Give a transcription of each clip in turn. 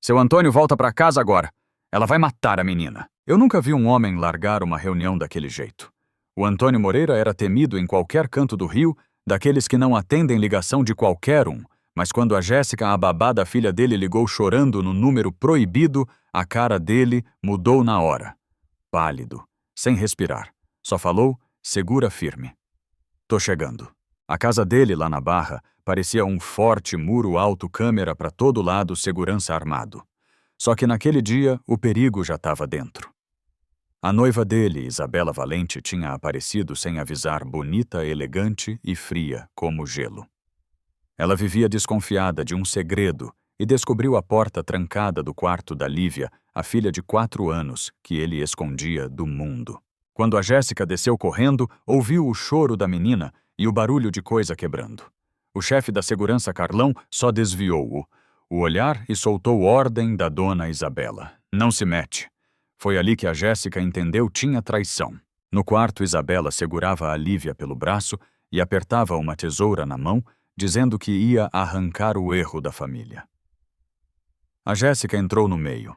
Seu Antônio volta pra casa agora. Ela vai matar a menina. Eu nunca vi um homem largar uma reunião daquele jeito. O Antônio Moreira era temido em qualquer canto do Rio, daqueles que não atendem ligação de qualquer um, mas quando a Jéssica, a babá da filha dele, ligou chorando no número proibido, a cara dele mudou na hora. Pálido, sem respirar. Só falou, segura firme. Tô chegando. A casa dele, lá na Barra, parecia um forte muro alto, câmera para todo lado, segurança armado. Só que naquele dia, o perigo já estava dentro. A noiva dele, Isabela Valente, tinha aparecido sem avisar, bonita, elegante e fria como gelo. Ela vivia desconfiada de um segredo e descobriu a porta trancada do quarto da Lívia, a filha de 4 anos, que ele escondia do mundo. Quando a Jéssica desceu correndo, ouviu o choro da menina e o barulho de coisa quebrando. O chefe da segurança, Carlão, só desviou o olhar e soltou ordem da dona Isabela. Não se mete. Foi ali que a Jéssica entendeu tinha traição. No quarto, Isabela segurava a Lívia pelo braço e apertava uma tesoura na mão, dizendo que ia arrancar o erro da família. A Jéssica entrou no meio.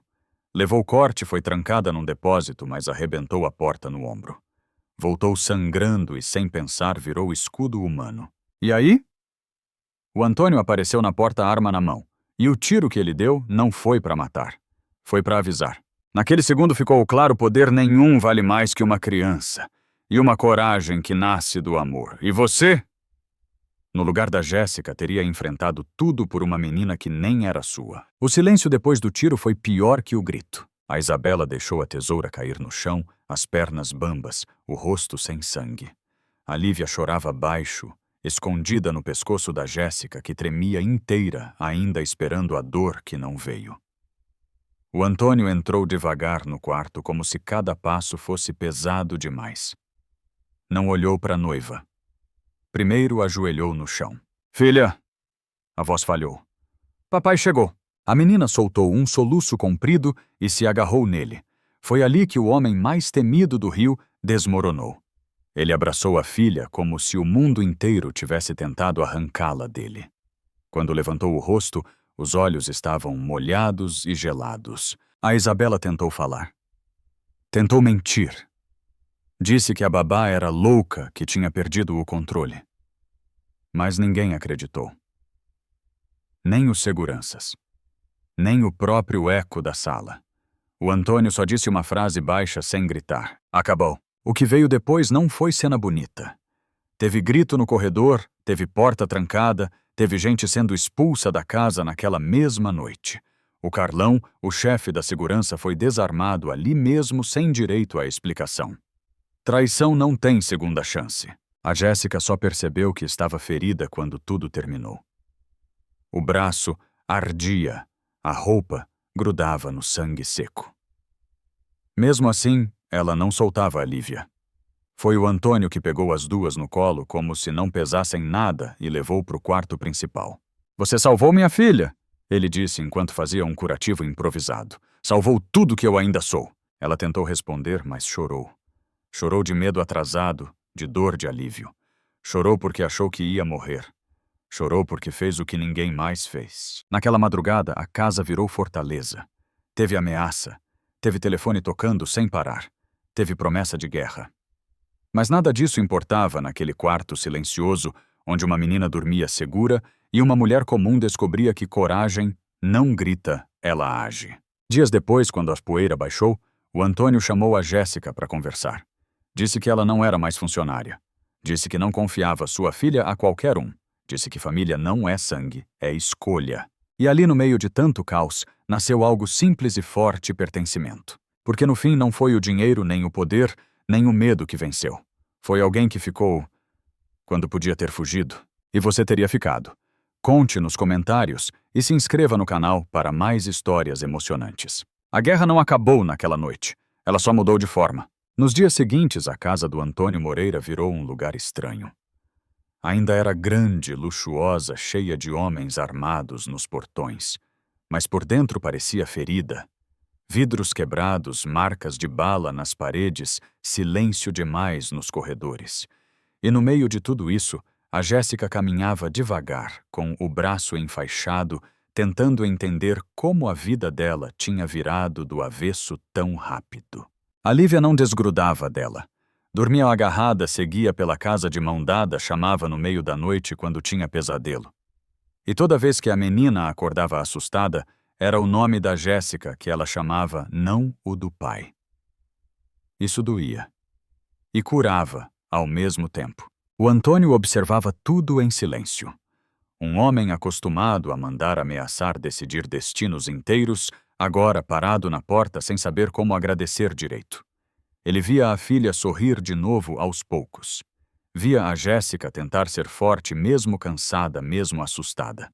Levou corte, foi trancada num depósito, mas arrebentou a porta no ombro. Voltou sangrando e, sem pensar, virou escudo humano. E aí? O Antônio apareceu na porta, arma na mão. E o tiro que ele deu não foi para matar. Foi para avisar. Naquele segundo ficou claro: poder nenhum vale mais que uma criança. E uma coragem que nasce do amor. E você? No lugar da Jéssica, teria enfrentado tudo por uma menina que nem era sua. O silêncio depois do tiro foi pior que o grito. A Isabela deixou a tesoura cair no chão, as pernas bambas, o rosto sem sangue. A Lívia chorava baixo, escondida no pescoço da Jéssica, que tremia inteira, ainda esperando a dor que não veio. O Antônio entrou devagar no quarto, como se cada passo fosse pesado demais. Não olhou para a noiva. Primeiro ajoelhou no chão. Filha! A voz falhou. Papai chegou. A menina soltou um soluço comprido e se agarrou nele. Foi ali que o homem mais temido do Rio desmoronou. Ele abraçou a filha como se o mundo inteiro tivesse tentado arrancá-la dele. Quando levantou o rosto, os olhos estavam molhados e gelados. A Isabela tentou falar. Tentou mentir. Disse que a babá era louca, que tinha perdido o controle. Mas ninguém acreditou. Nem os seguranças. Nem o próprio eco da sala. O Antônio só disse uma frase baixa sem gritar. Acabou. O que veio depois não foi cena bonita. Teve grito no corredor, teve porta trancada, teve gente sendo expulsa da casa naquela mesma noite. O Carlão, o chefe da segurança, foi desarmado ali mesmo sem direito à explicação. Traição não tem segunda chance. A Jéssica só percebeu que estava ferida quando tudo terminou. O braço ardia, a roupa grudava no sangue seco. Mesmo assim, ela não soltava a Lívia. Foi o Antônio que pegou as duas no colo como se não pesassem nada e levou para o quarto principal. Você salvou minha filha, ele disse enquanto fazia um curativo improvisado. Salvou tudo que eu ainda sou. Ela tentou responder, mas chorou. Chorou de medo atrasado, de dor de alívio. Chorou porque achou que ia morrer. Chorou porque fez o que ninguém mais fez. Naquela madrugada, a casa virou fortaleza. Teve ameaça. Teve telefone tocando sem parar. Teve promessa de guerra. Mas nada disso importava naquele quarto silencioso, onde uma menina dormia segura e uma mulher comum descobria que coragem não grita, ela age. Dias depois, quando a poeira baixou, o Antônio chamou a Jéssica para conversar. Disse que ela não era mais funcionária. Disse que não confiava sua filha a qualquer um. Disse que família não é sangue, é escolha. E ali no meio de tanto caos, nasceu algo simples e forte: pertencimento. Porque no fim não foi o dinheiro, nem o poder, nem o medo que venceu. Foi alguém que ficou quando podia ter fugido. E você teria ficado. Conte nos comentários e se inscreva no canal para mais histórias emocionantes. A guerra não acabou naquela noite. Ela só mudou de forma. Nos dias seguintes, a casa do Antônio Moreira virou um lugar estranho. Ainda era grande, luxuosa, cheia de homens armados nos portões. Mas por dentro parecia ferida. Vidros quebrados, marcas de bala nas paredes, silêncio demais nos corredores. E no meio de tudo isso, a Jéssica caminhava devagar, com o braço enfaixado, tentando entender como a vida dela tinha virado do avesso tão rápido. A Lívia não desgrudava dela. Dormia agarrada, seguia pela casa de mão dada, chamava no meio da noite quando tinha pesadelo. E toda vez que a menina acordava assustada, era o nome da Jéssica que ela chamava, não o do pai. Isso doía. E curava, ao mesmo tempo. O Antônio observava tudo em silêncio. Um homem acostumado a mandar ameaçar decidir destinos inteiros, agora parado na porta sem saber como agradecer direito. Ele via a filha sorrir de novo aos poucos. Via a Jéssica tentar ser forte mesmo cansada, mesmo assustada.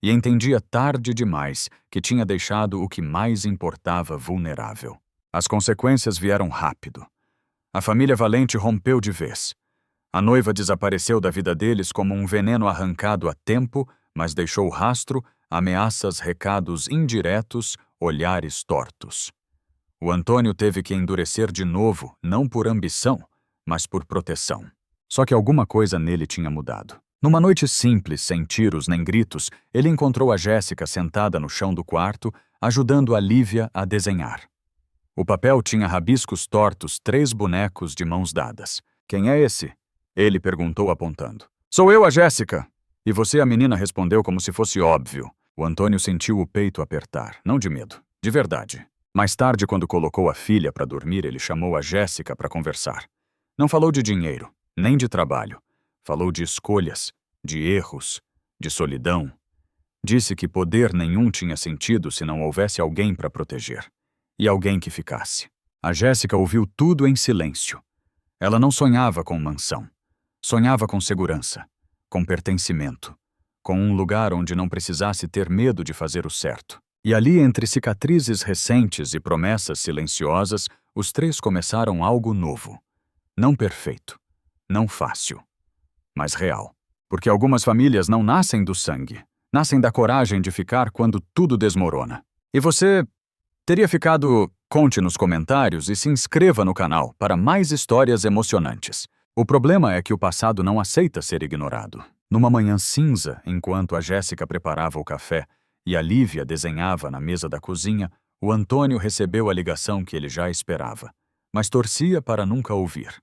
E entendia tarde demais que tinha deixado o que mais importava vulnerável. As consequências vieram rápido. A família Valente rompeu de vez. A noiva desapareceu da vida deles como um veneno arrancado a tempo, mas deixou rastro, ameaças, recados indiretos, olhares tortos. O Antônio teve que endurecer de novo, não por ambição, mas por proteção. Só que alguma coisa nele tinha mudado. Numa noite simples, sem tiros nem gritos, ele encontrou a Jéssica sentada no chão do quarto, ajudando a Lívia a desenhar. O papel tinha rabiscos tortos, 3 bonecos de mãos dadas. "Quem é esse?" Ele perguntou apontando. "Sou eu, a Jéssica." E você, a menina, respondeu como se fosse óbvio. O Antônio sentiu o peito apertar, não de medo, de verdade. Mais tarde, quando colocou a filha para dormir, ele chamou a Jéssica para conversar. Não falou de dinheiro, nem de trabalho. Falou de escolhas, de erros, de solidão. Disse que poder nenhum tinha sentido se não houvesse alguém para proteger. E alguém que ficasse. A Jéssica ouviu tudo em silêncio. Ela não sonhava com mansão. Sonhava com segurança, com pertencimento, com um lugar onde não precisasse ter medo de fazer o certo. E ali, entre cicatrizes recentes e promessas silenciosas, os 3 começaram algo novo. Não perfeito, não fácil, mas real. Porque algumas famílias não nascem do sangue, nascem da coragem de ficar quando tudo desmorona. E você teria ficado? Conte nos comentários e se inscreva no canal para mais histórias emocionantes. O problema é que o passado não aceita ser ignorado. Numa manhã cinza, enquanto a Jéssica preparava o café e a Lívia desenhava na mesa da cozinha, o Antônio recebeu a ligação que ele já esperava, mas torcia para nunca ouvir.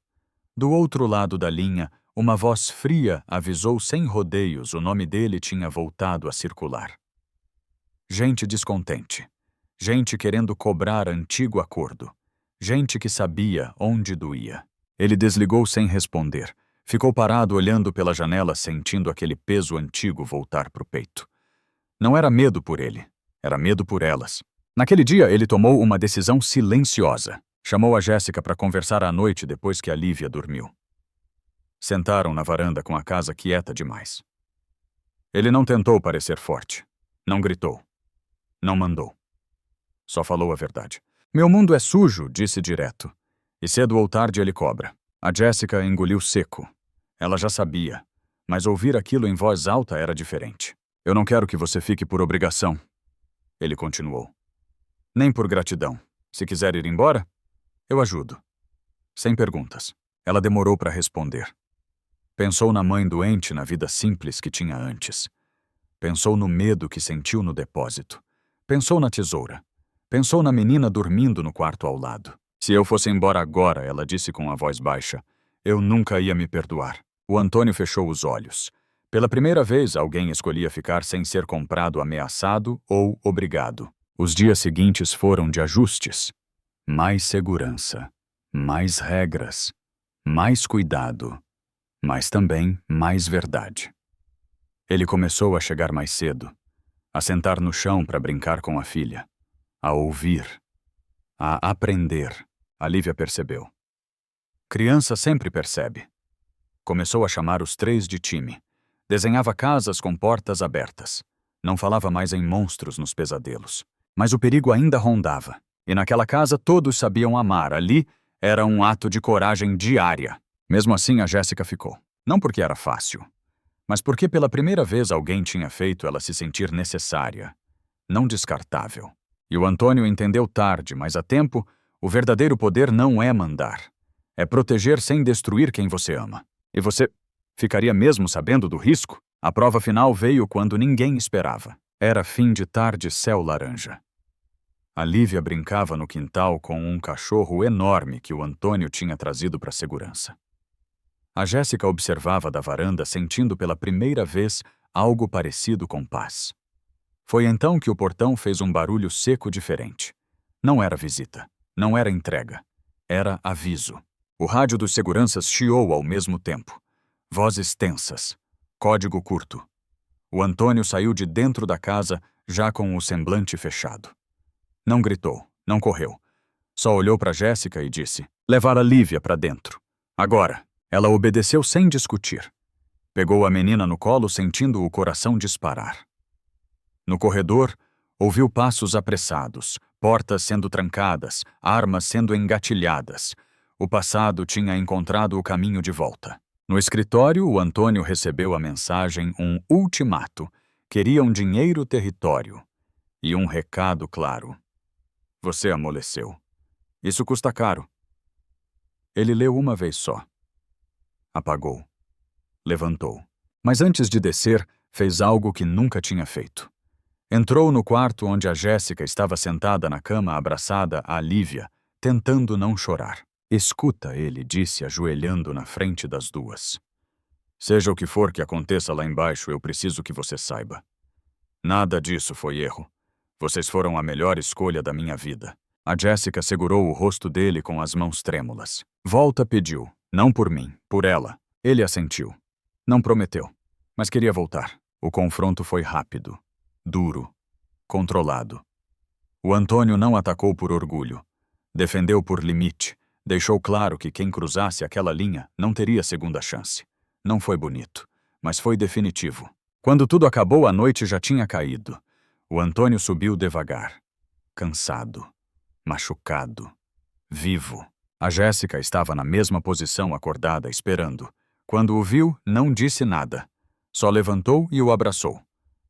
Do outro lado da linha, uma voz fria avisou sem rodeios o nome dele tinha voltado a circular. Gente descontente. Gente querendo cobrar antigo acordo. Gente que sabia onde doía. Ele desligou sem responder. Ficou parado olhando pela janela, sentindo aquele peso antigo voltar para o peito. Não era medo por ele, era medo por elas. Naquele dia, ele tomou uma decisão silenciosa. Chamou a Jéssica para conversar à noite depois que a Lívia dormiu. Sentaram na varanda com a casa quieta demais. Ele não tentou parecer forte. Não gritou. Não mandou. Só falou a verdade. "Meu mundo é sujo", disse direto. E cedo ou tarde ele cobra. A Jéssica engoliu seco. Ela já sabia, mas ouvir aquilo em voz alta era diferente. "Eu não quero que você fique por obrigação", ele continuou. "Nem por gratidão. Se quiser ir embora, eu ajudo." Sem perguntas. Ela demorou para responder. Pensou na mãe doente, na vida simples que tinha antes. Pensou no medo que sentiu no depósito. Pensou na tesoura. Pensou na menina dormindo no quarto ao lado. "Se eu fosse embora agora", ela disse com a voz baixa, "eu nunca ia me perdoar." O Antônio fechou os olhos. Pela primeira vez, alguém escolhia ficar sem ser comprado, ameaçado ou obrigado. Os dias seguintes foram de ajustes. Mais segurança, mais regras, mais cuidado, mas também mais verdade. Ele começou a chegar mais cedo, a sentar no chão para brincar com a filha, a ouvir, a aprender. A Lívia percebeu. Criança sempre percebe. Começou a chamar os 3 de time. Desenhava casas com portas abertas. Não falava mais em monstros nos pesadelos. Mas o perigo ainda rondava. E naquela casa todos sabiam amar. Ali era um ato de coragem diária. Mesmo assim, a Jéssica ficou. Não porque era fácil, mas porque pela primeira vez alguém tinha feito ela se sentir necessária, não descartável. E o Antônio entendeu tarde, mas a tempo, o verdadeiro poder não é mandar. É proteger sem destruir quem você ama. E você ficaria mesmo sabendo do risco? A prova final veio quando ninguém esperava. Era fim de tarde, céu laranja. A Lívia brincava no quintal com um cachorro enorme que o Antônio tinha trazido para segurança. A Jéssica observava da varanda, sentindo pela primeira vez algo parecido com paz. Foi então que o portão fez um barulho seco diferente. Não era visita, não era entrega, era aviso. O rádio dos seguranças chiou ao mesmo tempo. Vozes tensas, código curto. O Antônio saiu de dentro da casa já com o semblante fechado. Não gritou, não correu. Só olhou para Jéssica e disse: levar a Lívia para dentro. Agora. Ela obedeceu sem discutir. Pegou a menina no colo, sentindo o coração disparar. No corredor, ouviu passos apressados, portas sendo trancadas, armas sendo engatilhadas. O passado tinha encontrado o caminho de volta. No escritório, o Antônio recebeu a mensagem, um ultimato. Queriam dinheiro, território. E um recado claro. Você amoleceu. Isso custa caro. Ele leu uma vez só. Apagou. Levantou. Mas antes de descer, fez algo que nunca tinha feito. Entrou no quarto onde a Jéssica estava sentada na cama abraçada à Lívia, tentando não chorar. Escuta, ele disse, ajoelhando na frente das duas. Seja o que for que aconteça lá embaixo, eu preciso que você saiba. Nada disso foi erro. Vocês foram a melhor escolha da minha vida. A Jéssica segurou o rosto dele com as mãos trêmulas. Volta, pediu. Não por mim, por ela. Ele assentiu. Não prometeu, mas queria voltar. O confronto foi rápido, duro, controlado. O Antônio não atacou por orgulho. Defendeu por limite. Deixou claro que quem cruzasse aquela linha não teria segunda chance. Não foi bonito, mas foi definitivo. Quando tudo acabou, a noite já tinha caído. O Antônio subiu devagar. Cansado, machucado, vivo. A Jéssica estava na mesma posição, acordada, esperando. Quando o viu, não disse nada. Só levantou e o abraçou.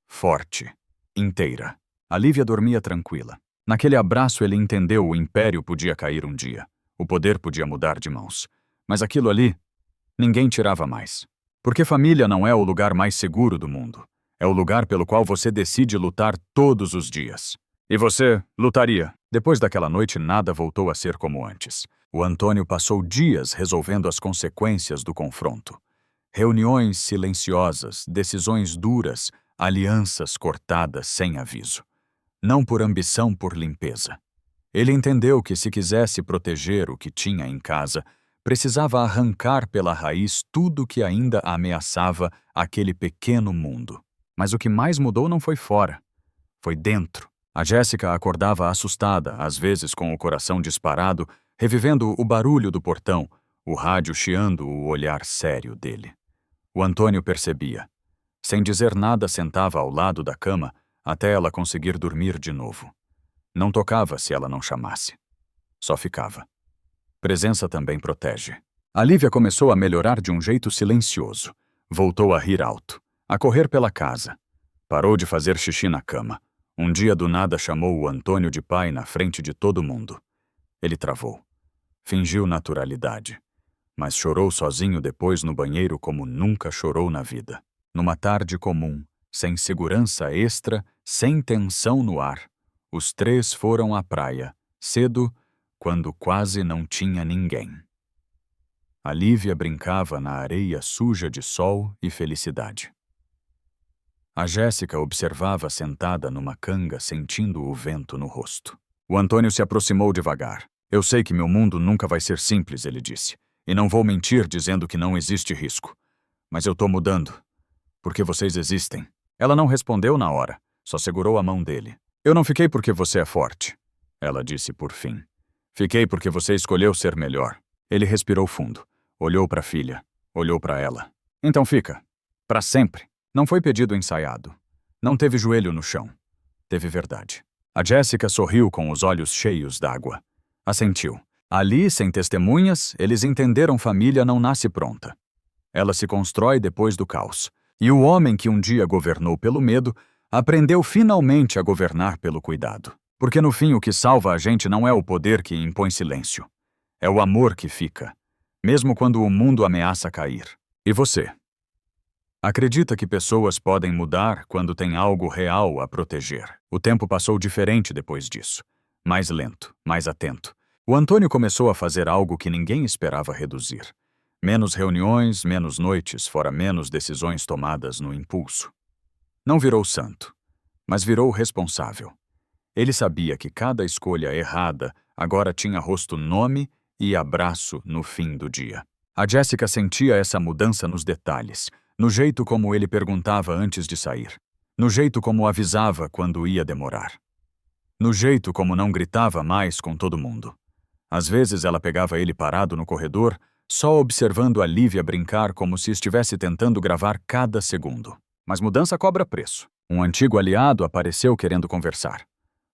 Forte, inteira. A Lívia dormia tranquila. Naquele abraço ele entendeu: o império podia cair um dia. O poder podia mudar de mãos. Mas aquilo ali, ninguém tirava mais. Porque família não é o lugar mais seguro do mundo. É o lugar pelo qual você decide lutar todos os dias. E você lutaria. Depois daquela noite, nada voltou a ser como antes. O Antônio passou dias resolvendo as consequências do confronto. Reuniões silenciosas, decisões duras, alianças cortadas sem aviso. Não por ambição, por limpeza. Ele entendeu que, se quisesse proteger o que tinha em casa, precisava arrancar pela raiz tudo que ainda ameaçava aquele pequeno mundo. Mas o que mais mudou não foi fora, foi dentro. A Jéssica acordava assustada, às vezes com o coração disparado, revivendo o barulho do portão, o rádio chiando o olhar sério dele. O Antônio percebia. Sem dizer nada, sentava ao lado da cama até ela conseguir dormir de novo. Não tocava se ela não chamasse. Só ficava. Presença também protege. A Lívia começou a melhorar de um jeito silencioso. Voltou a rir alto, a correr pela casa. Parou de fazer xixi na cama. Um dia do nada chamou o Antônio de pai na frente de todo mundo. Ele travou. Fingiu naturalidade. Mas chorou sozinho depois no banheiro como nunca chorou na vida. Numa tarde comum, sem segurança extra, sem tensão no ar, os três foram à praia, cedo, quando quase não tinha ninguém. A Lívia brincava na areia suja de sol e felicidade. A Jéssica observava sentada numa canga, sentindo o vento no rosto. O Antônio se aproximou devagar. Eu sei que meu mundo nunca vai ser simples, ele disse. E não vou mentir dizendo que não existe risco. Mas eu tô mudando. Porque vocês existem. Ela não respondeu na hora, só segurou a mão dele. Eu não fiquei porque você é forte, ela disse por fim. Fiquei porque você escolheu ser melhor. Ele respirou fundo. Olhou para a filha. Olhou para ela. Então fica. Para sempre. Não foi pedido ensaiado. Não teve joelho no chão. Teve verdade. A Jéssica sorriu com os olhos cheios d'água. Assentiu. Ali, sem testemunhas, eles entenderam: família não nasce pronta. Ela se constrói depois do caos. E o homem que um dia governou pelo medo, aprendeu finalmente a governar pelo cuidado. Porque no fim o que salva a gente não é o poder que impõe silêncio. É o amor que fica, mesmo quando o mundo ameaça cair. E você? Acredita que pessoas podem mudar quando tem algo real a proteger. O tempo passou diferente depois disso. Mais lento, mais atento. O Antônio começou a fazer algo que ninguém esperava reduzir. Menos reuniões, menos noites, fora menos decisões tomadas no impulso. Não virou santo, mas virou responsável. Ele sabia que cada escolha errada agora tinha rosto, nome e abraço no fim do dia. A Jéssica sentia essa mudança nos detalhes, no jeito como ele perguntava antes de sair, no jeito como avisava quando ia demorar, no jeito como não gritava mais com todo mundo. Às vezes ela pegava ele parado no corredor, só observando a Lívia brincar como se estivesse tentando gravar cada segundo. Mas mudança cobra preço. Um antigo aliado apareceu querendo conversar.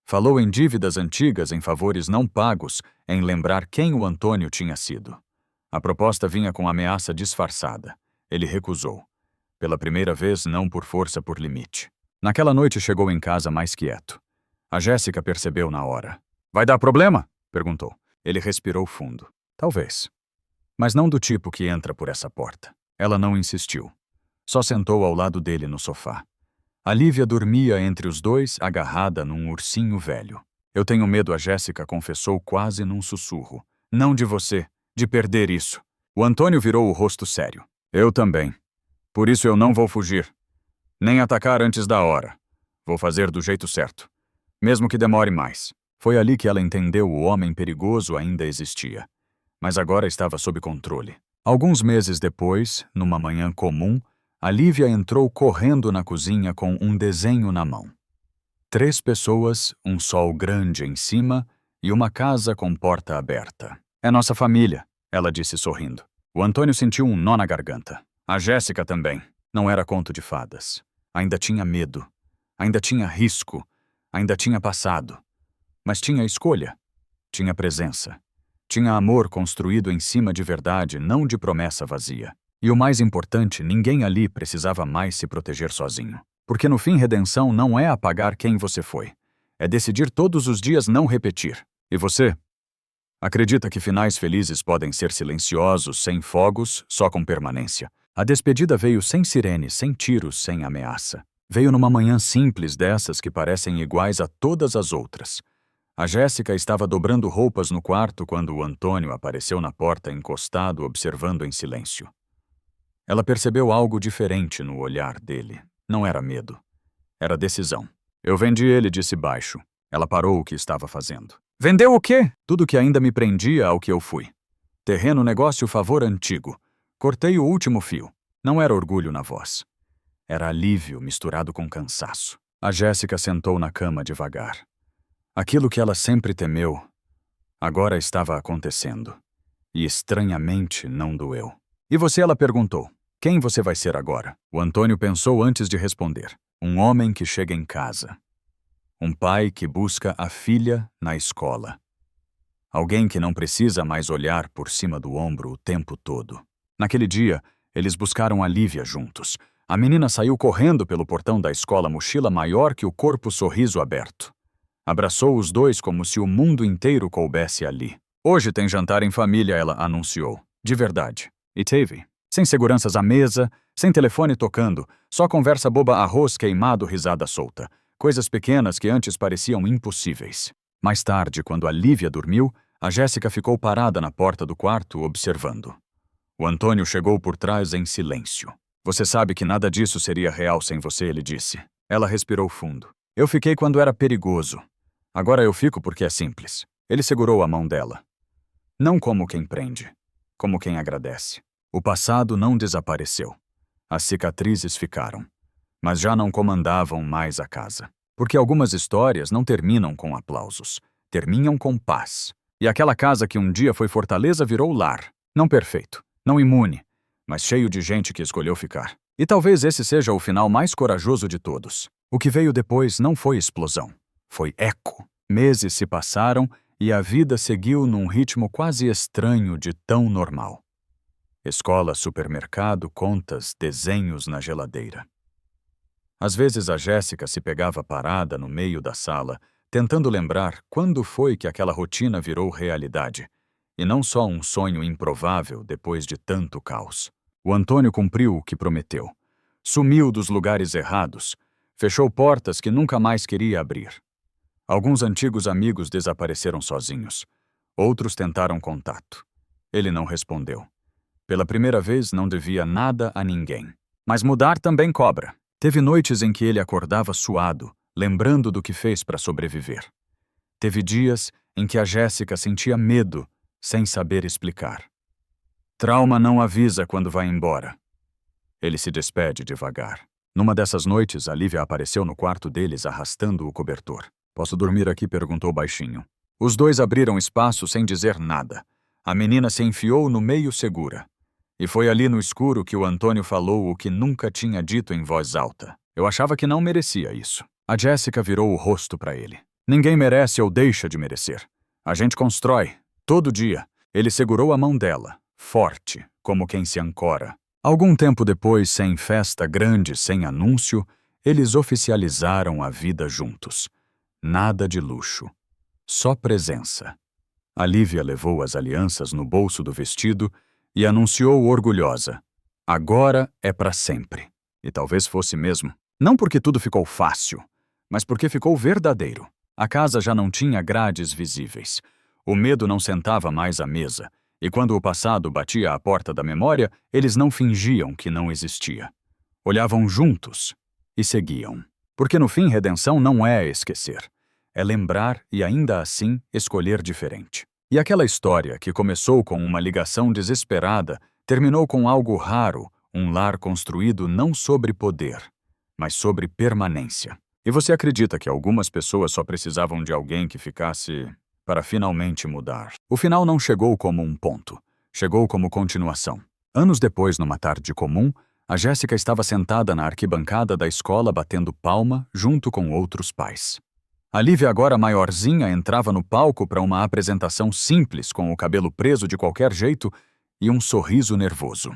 Falou em dívidas antigas, em favores não pagos, em lembrar quem o Antônio tinha sido. A proposta vinha com ameaça disfarçada. Ele recusou. Pela primeira vez, não por força, por limite. Naquela noite chegou em casa mais quieto. A Jéssica percebeu na hora. "Vai dar problema?" perguntou. Ele respirou fundo. Talvez. Mas não do tipo que entra por essa porta. Ela não insistiu. Só sentou ao lado dele no sofá. A Lívia dormia entre os dois, agarrada num ursinho velho. "Eu tenho medo", a Jéssica confessou quase num sussurro. "Não de você, de perder isso." O Antônio virou o rosto sério. "Eu também. Por isso eu não vou fugir. Nem atacar antes da hora. Vou fazer do jeito certo. Mesmo que demore mais." Foi ali que ela entendeu o homem perigoso ainda existia. Mas agora estava sob controle. Alguns meses depois, numa manhã comum, a Lívia entrou correndo na cozinha com um desenho na mão. 3 pessoas, um sol grande em cima e uma casa com porta aberta. "É nossa família", ela disse sorrindo. O Antônio sentiu um nó na garganta. A Jéssica também. Não era conto de fadas. Ainda tinha medo. Ainda tinha risco. Ainda tinha passado. Mas tinha escolha. Tinha presença. Tinha amor construído em cima de verdade, não de promessa vazia. E o mais importante, ninguém ali precisava mais se proteger sozinho. Porque no fim, redenção não é apagar quem você foi. É decidir todos os dias não repetir. E você? Acredita que finais felizes podem ser silenciosos, sem fogos, só com permanência. A despedida veio sem sirene, sem tiros, sem ameaça. Veio numa manhã simples dessas que parecem iguais a todas as outras. A Jéssica estava dobrando roupas no quarto quando o Antônio apareceu na porta encostado, observando em silêncio. Ela percebeu algo diferente no olhar dele. Não era medo. Era decisão. "Eu vendi ele", disse baixo. Ela parou o que estava fazendo. "Vendeu o quê?" "Tudo que ainda me prendia ao que eu fui. Terreno, negócio, favor antigo. Cortei o último fio." Não era orgulho na voz. Era alívio misturado com cansaço. A Jéssica sentou na cama devagar. Aquilo que ela sempre temeu, agora estava acontecendo. E estranhamente não doeu. "E você?", ela perguntou. "Quem você vai ser agora?" O Antônio pensou antes de responder. Um homem que chega em casa. Um pai que busca a filha na escola. Alguém que não precisa mais olhar por cima do ombro o tempo todo. Naquele dia, eles buscaram a Lívia juntos. A menina saiu correndo pelo portão da escola, mochila maior que o corpo, sorriso aberto. Abraçou os dois como se o mundo inteiro coubesse ali. "Hoje tem jantar em família", ela anunciou. De verdade. E teve. Sem seguranças à mesa, sem telefone tocando, só conversa boba, arroz queimado, risada solta. Coisas pequenas que antes pareciam impossíveis. Mais tarde, quando a Lívia dormiu, a Jéssica ficou parada na porta do quarto, observando. O Antônio chegou por trás em silêncio. "Você sabe que nada disso seria real sem você", ele disse. Ela respirou fundo. "Eu fiquei quando era perigoso. Agora eu fico porque é simples." Ele segurou a mão dela. Não como quem prende, como quem agradece. O passado não desapareceu. As cicatrizes ficaram. Mas já não comandavam mais a casa. Porque algumas histórias não terminam com aplausos. Terminam com paz. E aquela casa que um dia foi fortaleza virou lar. Não perfeito, não imune, mas cheio de gente que escolheu ficar. E talvez esse seja o final mais corajoso de todos. O que veio depois não foi explosão. Foi eco. Meses se passaram e a vida seguiu num ritmo quase estranho de tão normal. Escola, supermercado, contas, desenhos na geladeira. Às vezes a Jéssica se pegava parada no meio da sala, tentando lembrar quando foi que aquela rotina virou realidade, e não só um sonho improvável depois de tanto caos. O Antônio cumpriu o que prometeu. Sumiu dos lugares errados. Fechou portas que nunca mais queria abrir. Alguns antigos amigos desapareceram sozinhos. Outros tentaram contato. Ele não respondeu. Pela primeira vez, não devia nada a ninguém. Mas mudar também cobra. Teve noites em que ele acordava suado, lembrando do que fez para sobreviver. Teve dias em que a Jéssica sentia medo, sem saber explicar. Trauma não avisa quando vai embora. Ele se despede devagar. Numa dessas noites, a Lívia apareceu no quarto deles arrastando o cobertor. "Posso dormir aqui?", perguntou baixinho. Os dois abriram espaço sem dizer nada. A menina se enfiou no meio segura. E foi ali no escuro que o Antônio falou o que nunca tinha dito em voz alta. "Eu achava que não merecia isso." A Jéssica virou o rosto para ele. "Ninguém merece ou deixa de merecer. A gente constrói, todo dia." Ele segurou a mão dela, forte, como quem se ancora. Algum tempo depois, sem festa grande, sem anúncio, eles oficializaram a vida juntos. Nada de luxo. Só presença. A Lívia levou as alianças no bolso do vestido e anunciou orgulhosa: "Agora é para sempre." E talvez fosse mesmo. Não porque tudo ficou fácil, mas porque ficou verdadeiro. A casa já não tinha grades visíveis. O medo não sentava mais à mesa. E quando o passado batia à porta da memória, eles não fingiam que não existia. Olhavam juntos e seguiam. Porque no fim, redenção não é esquecer. É lembrar e ainda assim escolher diferente. E aquela história que começou com uma ligação desesperada, terminou com algo raro, um lar construído não sobre poder, mas sobre permanência. E você acredita que algumas pessoas só precisavam de alguém que ficasse para finalmente mudar? O final não chegou como um ponto, chegou como continuação. Anos depois, numa tarde comum, a Jéssica estava sentada na arquibancada da escola batendo palma junto com outros pais. A Lívia, agora maiorzinha, entrava no palco para uma apresentação simples, com o cabelo preso de qualquer jeito e um sorriso nervoso.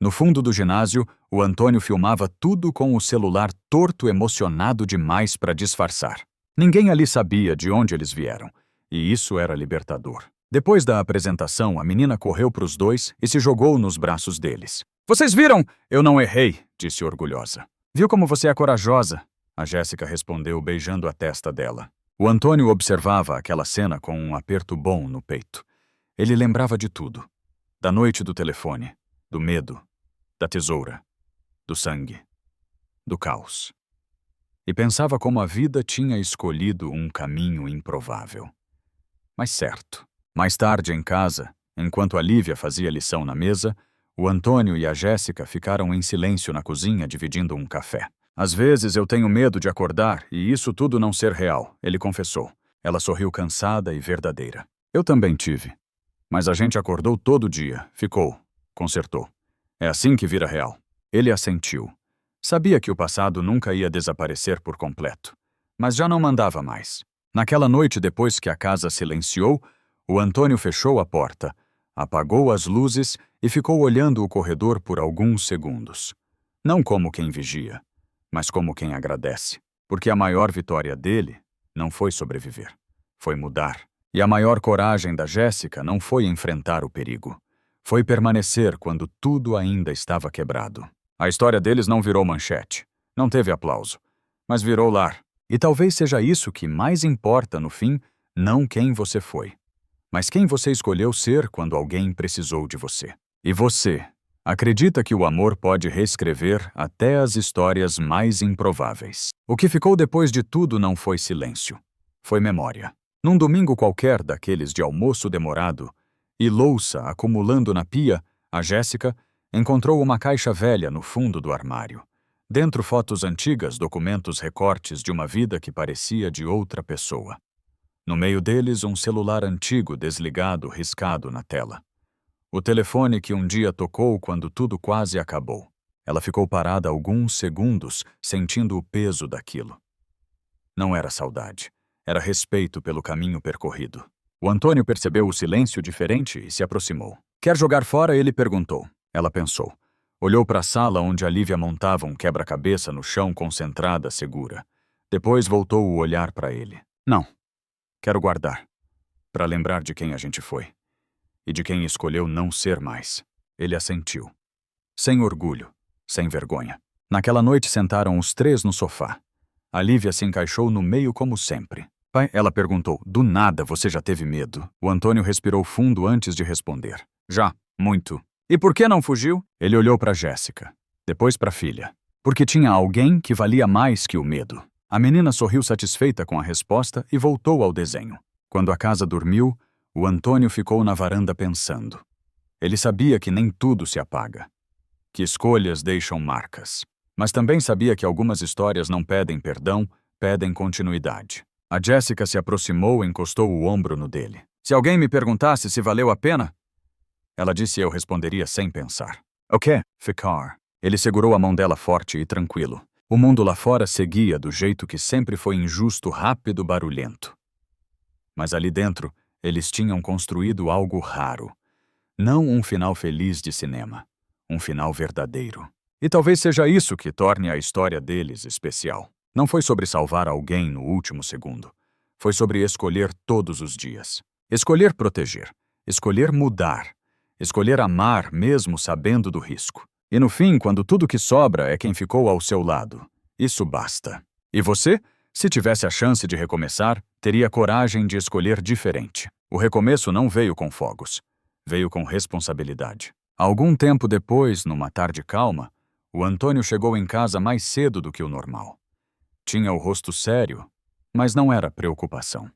No fundo do ginásio, o Antônio filmava tudo com o celular torto, emocionado demais para disfarçar. Ninguém ali sabia de onde eles vieram, e isso era libertador. Depois da apresentação, a menina correu para os dois e se jogou nos braços deles. "Vocês viram? Eu não errei", disse orgulhosa. "Viu como você é corajosa?", a Jéssica respondeu, beijando a testa dela. O Antônio observava aquela cena com um aperto bom no peito. Ele lembrava de tudo. Da noite do telefone, do medo, da tesoura, do sangue, do caos. E pensava como a vida tinha escolhido um caminho improvável. Mas certo. Mais tarde, em casa, enquanto a Lívia fazia lição na mesa, o Antônio e a Jéssica ficaram em silêncio na cozinha dividindo um café. "Às vezes eu tenho medo de acordar e isso tudo não ser real", ele confessou. Ela sorriu cansada e verdadeira. "Eu também tive. Mas a gente acordou todo dia, ficou, consertou. É assim que vira real." Ele assentiu. Sabia que o passado nunca ia desaparecer por completo, mas já não mandava mais. Naquela noite, depois que a casa silenciou, o Antônio fechou a porta, apagou as luzes e ficou olhando o corredor por alguns segundos. Não como quem vigia, mas como quem agradece. Porque a maior vitória dele não foi sobreviver, foi mudar. E a maior coragem da Jéssica não foi enfrentar o perigo, foi permanecer quando tudo ainda estava quebrado. A história deles não virou manchete, não teve aplauso, mas virou lar. E talvez seja isso que mais importa no fim, não quem você foi, mas quem você escolheu ser quando alguém precisou de você. E você acredita que o amor pode reescrever até as histórias mais improváveis. O que ficou depois de tudo não foi silêncio, foi memória. Num domingo qualquer daqueles de almoço demorado e louça acumulando na pia, a Jéssica encontrou uma caixa velha no fundo do armário. Dentro, fotos antigas, documentos, recortes de uma vida que parecia de outra pessoa. No meio deles, um celular antigo, desligado, riscado na tela. O telefone que um dia tocou quando tudo quase acabou. Ela ficou parada alguns segundos, sentindo o peso daquilo. Não era saudade, era respeito pelo caminho percorrido. O Antônio percebeu o silêncio diferente e se aproximou. "Quer jogar fora?", ele perguntou. Ela pensou. Olhou para a sala onde a Lívia montava um quebra-cabeça no chão, concentrada, segura. Depois voltou o olhar para ele. "Não. Quero guardar. Para lembrar de quem a gente foi. E de quem escolheu não ser mais." Ele assentiu. Sem orgulho, sem vergonha. Naquela noite sentaram os três no sofá. A Lívia se encaixou no meio como sempre. Pai, ela perguntou, do nada você já teve medo? O Antônio respirou fundo antes de responder. Já, muito. E por que não fugiu? Ele olhou para Jéssica, depois para a filha. Porque tinha alguém que valia mais que o medo. A menina sorriu satisfeita com a resposta e voltou ao desenho. Quando a casa dormiu, o Antônio ficou na varanda pensando. Ele sabia que nem tudo se apaga, que escolhas deixam marcas. Mas também sabia que algumas histórias não pedem perdão, pedem continuidade. A Jéssica se aproximou e encostou o ombro no dele. Se alguém me perguntasse se valeu a pena, ela disse e eu responderia sem pensar. O quê? Ficar. Ele segurou a mão dela forte e tranquilo. O mundo lá fora seguia do jeito que sempre foi injusto, rápido, barulhento. Mas ali dentro, eles tinham construído algo raro. Não um final feliz de cinema. Um final verdadeiro. E talvez seja isso que torne a história deles especial. Não foi sobre salvar alguém no último segundo. Foi sobre escolher todos os dias. Escolher proteger. Escolher mudar. Escolher amar mesmo sabendo do risco. E no fim, quando tudo que sobra é quem ficou ao seu lado. Isso basta. E você, se tivesse a chance de recomeçar, teria coragem de escolher diferente. O recomeço não veio com fogos. Veio com responsabilidade. Algum tempo depois, numa tarde calma, o Antônio chegou em casa mais cedo do que o normal. Tinha o rosto sério, mas não era preocupação.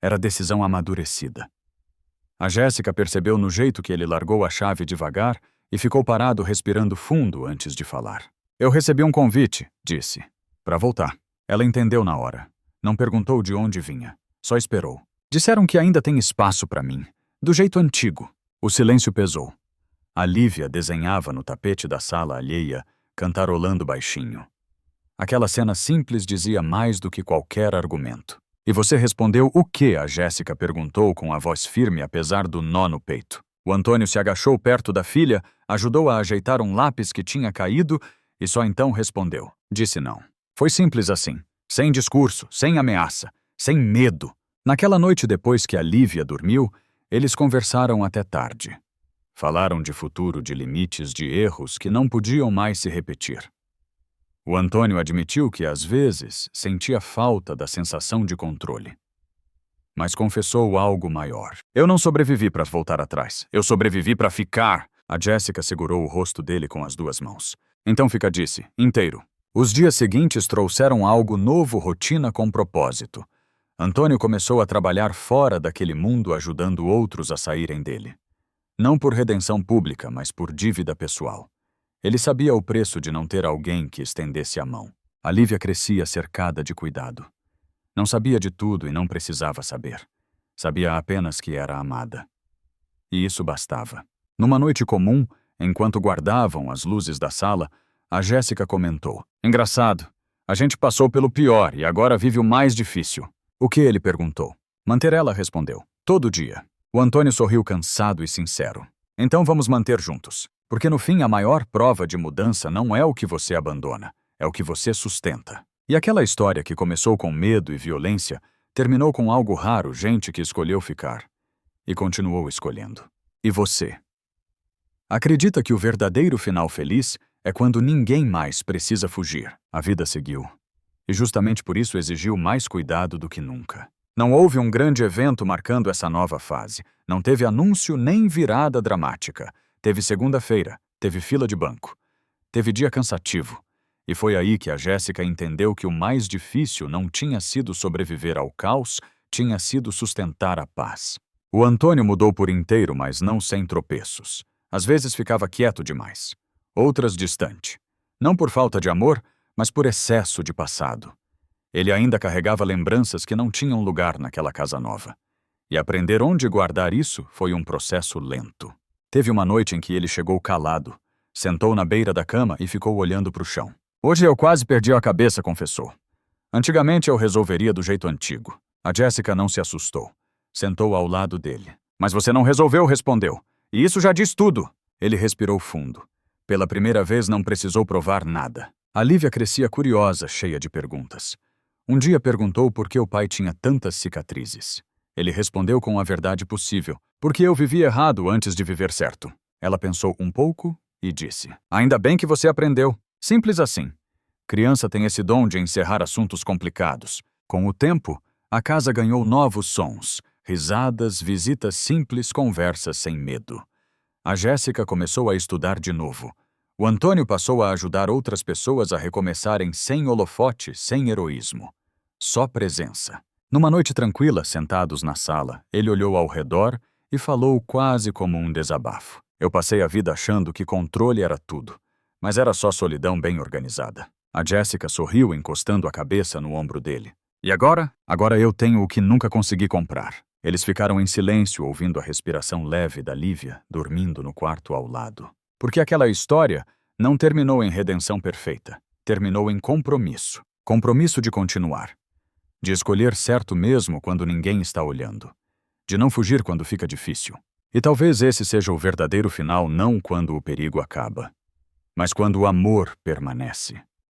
Era decisão amadurecida. A Jéssica percebeu no jeito que ele largou a chave devagar e ficou parado respirando fundo antes de falar. Eu recebi um convite, disse, para voltar. Ela entendeu na hora. Não perguntou de onde vinha. Só esperou. Disseram que ainda tem espaço para mim. Do jeito antigo. O silêncio pesou. A Lívia desenhava no tapete da sala alheia, cantarolando baixinho. Aquela cena simples dizia mais do que qualquer argumento. E você respondeu o que? A Jéssica perguntou com a voz firme apesar do nó no peito. O Antônio se agachou perto da filha, ajudou a ajeitar um lápis que tinha caído e só então respondeu. Disse não. Foi simples assim. Sem discurso, sem ameaça, sem medo. Naquela noite depois que a Lívia dormiu, eles conversaram até tarde. Falaram de futuro, de limites, de erros que não podiam mais se repetir. O Antônio admitiu que, às vezes, sentia falta da sensação de controle. Mas confessou algo maior. Eu não sobrevivi para voltar atrás. Eu sobrevivi para ficar. A Jéssica segurou o rosto dele com as duas mãos. Então fica, disse, inteiro. Os dias seguintes trouxeram algo novo, rotina com propósito. Antônio começou a trabalhar fora daquele mundo ajudando outros a saírem dele. Não por redenção pública, mas por dívida pessoal. Ele sabia o preço de não ter alguém que estendesse a mão. A Lívia crescia cercada de cuidado. Não sabia de tudo e não precisava saber. Sabia apenas que era amada. E isso bastava. Numa noite comum, enquanto guardavam as luzes da sala, a Jéssica comentou. Engraçado. A gente passou pelo pior e agora vive o mais difícil. O que? Ele perguntou. Manter ela respondeu. Todo dia. O Antônio sorriu cansado e sincero. Então vamos manter juntos. Porque no fim a maior prova de mudança não é o que você abandona, é o que você sustenta. E aquela história que começou com medo e violência, terminou com algo raro, gente que escolheu ficar. E continuou escolhendo. E você? Acredita que o verdadeiro final feliz é quando ninguém mais precisa fugir. A vida seguiu. E justamente por isso exigiu mais cuidado do que nunca. Não houve um grande evento marcando essa nova fase. Não teve anúncio nem virada dramática. Teve segunda-feira, teve fila de banco. Teve dia cansativo. E foi aí que a Jéssica entendeu que o mais difícil não tinha sido sobreviver ao caos, tinha sido sustentar a paz. O Antônio mudou por inteiro, mas não sem tropeços. Às vezes ficava quieto demais. Outras distante. Não por falta de amor, mas por excesso de passado. Ele ainda carregava lembranças que não tinham lugar naquela casa nova. E aprender onde guardar isso foi um processo lento. Teve uma noite em que ele chegou calado, sentou na beira da cama e ficou olhando para o chão. Hoje eu quase perdi a cabeça, confessou. Antigamente eu resolveria do jeito antigo. A Jéssica não se assustou. Sentou ao lado dele. Mas você não resolveu, respondeu. E isso já diz tudo. Ele respirou fundo. Pela primeira vez não precisou provar nada. A Lívia crescia curiosa, cheia de perguntas. Um dia perguntou por que o pai tinha tantas cicatrizes. Ele respondeu com a verdade possível. Porque eu vivi errado antes de viver certo. Ela pensou um pouco e disse. Ainda bem que você aprendeu. Simples assim. Criança tem esse dom de encerrar assuntos complicados. Com o tempo, a casa ganhou novos sons, risadas, visitas simples, conversas sem medo. A Jéssica começou a estudar de novo. O Antônio passou a ajudar outras pessoas a recomeçarem sem holofote, sem heroísmo. Só presença. Numa noite tranquila, sentados na sala, ele olhou ao redor e falou quase como um desabafo. Eu passei a vida achando que controle era tudo, mas era só solidão bem organizada. A Jéssica sorriu encostando a cabeça no ombro dele. E agora? Agora eu tenho o que nunca consegui comprar. Eles ficaram em silêncio ouvindo a respiração leve da Lívia, dormindo no quarto ao lado. Porque aquela história não terminou em redenção perfeita. Terminou em compromisso. Compromisso de continuar. De escolher certo mesmo quando ninguém está olhando. De não fugir quando fica difícil. E talvez esse seja o verdadeiro final, não quando o perigo acaba, mas quando o amor permanece.